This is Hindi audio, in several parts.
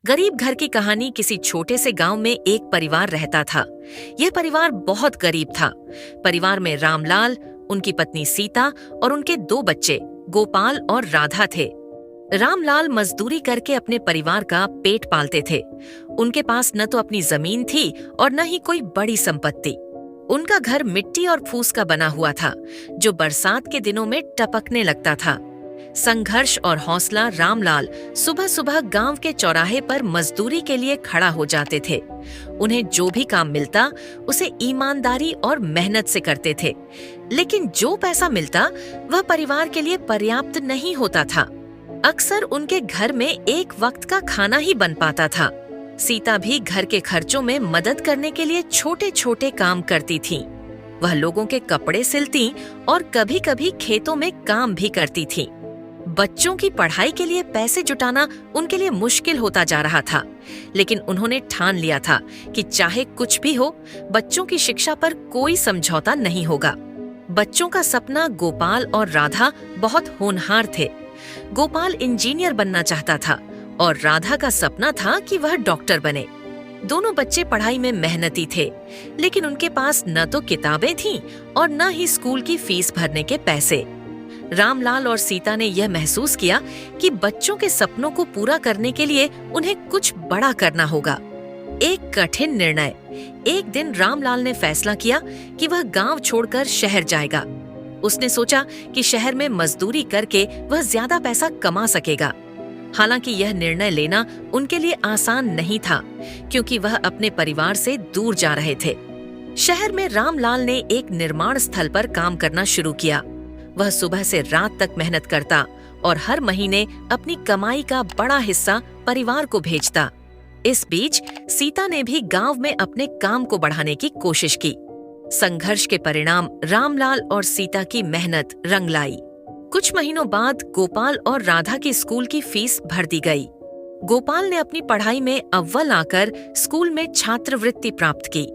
गरीब घर की कहानी किसी छोटे से गांव में एक परिवार रहता था। यह परिवार बहुत गरीब था। परिवार में रामलाल, उनकी पत्नी सीता और उनके 2 बच्चे गोपाल और राधा थे। रामलाल मजदूरी करके अपने परिवार का पेट पालते थे। उनके पास न तो अपनी जमीन थी और न ही कोई बड़ी संपत्ति। उनका घर मिट्टी और फूस का बना हुआ था, जो बरसात के दिनों में टपकने लगता था। संघर्ष और हौसला रामलाल सुबह सुबह गांव के चौराहे पर मजदूरी के लिए खड़ा हो जाते थे। उन्हें जो भी काम मिलता उसे ईमानदारी और मेहनत से करते थे, लेकिन जो पैसा मिलता वह परिवार के लिए पर्याप्त नहीं होता था। अक्सर उनके घर में एक वक्त का खाना ही बन पाता था। सीता भी घर के खर्चों में मदद करने के लिए छोटे छोटे काम करती थीं। वह लोगों के कपड़े सिलती और कभी कभी खेतों में काम भी करती थीं। बच्चों की पढ़ाई के लिए पैसे जुटाना उनके लिए मुश्किल होता जा रहा था, लेकिन उन्होंने ठान लिया था कि चाहे कुछ भी हो, बच्चों की शिक्षा पर कोई समझौता नहीं होगा। बच्चों का सपना गोपाल और राधा बहुत होनहार थे। गोपाल इंजीनियर बनना चाहता था और राधा का सपना था कि वह डॉक्टर बने। दोनों बच्चे पढ़ाई में मेहनती थे, लेकिन उनके पास न तो किताबें थीं और न ही स्कूल की फीस भरने के पैसे। रामलाल और सीता ने यह महसूस किया कि बच्चों के सपनों को पूरा करने के लिए उन्हें कुछ बड़ा करना होगा। एक कठिन निर्णय। एक दिन रामलाल ने फैसला किया कि वह गांव छोड़कर शहर जाएगा। उसने सोचा कि शहर में मजदूरी करके वह ज्यादा पैसा कमा सकेगा। हालांकि यह निर्णय लेना उनके लिए आसान नहीं था, क्योंकि वह अपने परिवार से दूर जा रहे थे। शहर में रामलाल ने एक निर्माण स्थल पर काम करना शुरू किया। वह सुबह से रात तक मेहनत करता और हर महीने अपनी कमाई का बड़ा हिस्सा परिवार को भेजता। इस बीच सीता ने भी गांव में अपने काम को बढ़ाने की कोशिश की। संघर्ष के परिणाम रामलाल और सीता की मेहनत रंग लाई। कुछ महीनों बाद गोपाल और राधा की स्कूल की फीस भर दी गई। गोपाल ने अपनी पढ़ाई में अव्वल आकर स्कूल में छात्रवृत्ति प्राप्त की।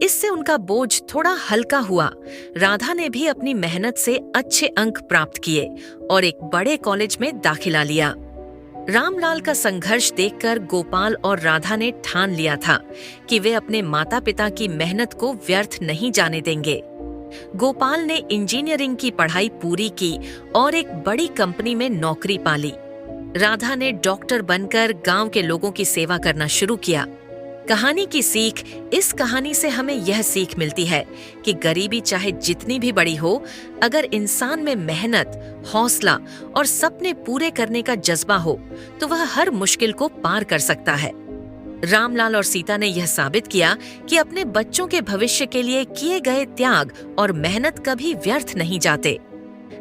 इससे उनका बोझ थोड़ा हल्का हुआ। राधा ने भी अपनी मेहनत से अच्छे अंक प्राप्त किए और एक बड़े कॉलेज में दाखिला लिया। रामलाल का संघर्ष देखकर गोपाल और राधा ने ठान लिया था कि वे अपने माता पिता की मेहनत को व्यर्थ नहीं जाने देंगे। गोपाल ने इंजीनियरिंग की पढ़ाई पूरी की और एक बड़ी कंपनी में नौकरी पाली। राधा ने डॉक्टर बनकर गांव के लोगों की सेवा करना शुरू किया। कहानी की सीख। इस कहानी से हमें यह सीख मिलती है कि गरीबी चाहे जितनी भी बड़ी हो, अगर इंसान में मेहनत, हौसला और सपने पूरे करने का जज्बा हो तो वह हर मुश्किल को पार कर सकता है। रामलाल और सीता ने यह साबित किया कि अपने बच्चों के भविष्य के लिए किए गए त्याग और मेहनत कभी व्यर्थ नहीं जाते।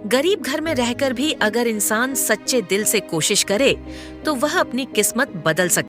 गरीब घर में रहकर भी अगर इंसान सच्चे दिल से कोशिश करे तो वह अपनी किस्मत बदल सकता है।